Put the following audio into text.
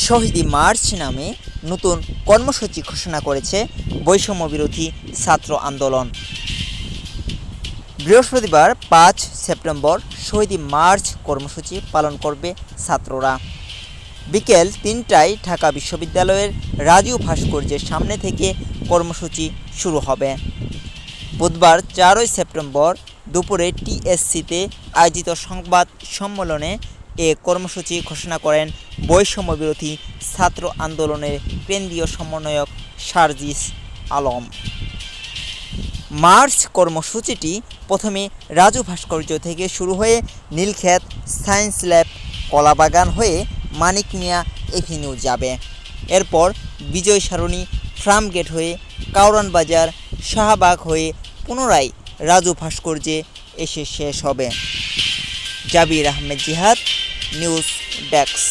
শহীদ March নামে নতুন কর্মসূচি ঘোষণা করেছে বৈষম্য বিরোধী ছাত্র আন্দোলন। বৃহস্পতিবার ৫ সেপ্টেম্বর শহীদ মার্চ কর্মসূচি পালন করবে ছাত্ররা। বিকেল ৩টায় ঢাকা বিশ্ববিদ্যালয়ের রাজু ভাস্কর্যের সামনে থেকে কর্মসূচি শুরু হবে। বুধবার ৪ সেপ্টেম্বর দুপুরে টিএসসিতে আয়োজিত সংবাদ সম্মেলনে এ কর্মসূচি ঘোষণা করেন বৈষম্য বিরোধী ছাত্র আন্দোলনের কেন্দ্রীয় সমন্বয়ক সার্জিস আলম। মার্চ কর্মসূচিটি প্রথমে রাজু ভাস্কর্য থেকে শুরু হয়ে নীলক্ষেত, সায়েন্স ল্যাব, কলাবাগান হয়ে মানিক মিয়া এভিনিউ যাবে। এরপর বিজয় সরণি, ফার্মগেট হয়ে কারওয়ান বাজার, শাহবাগ হয়ে পুনরায় রাজু ভাস্কর্যে এসে শেষ হবে। জাবির আহমেদ জিহাদ, নিউজ ডেস্ক।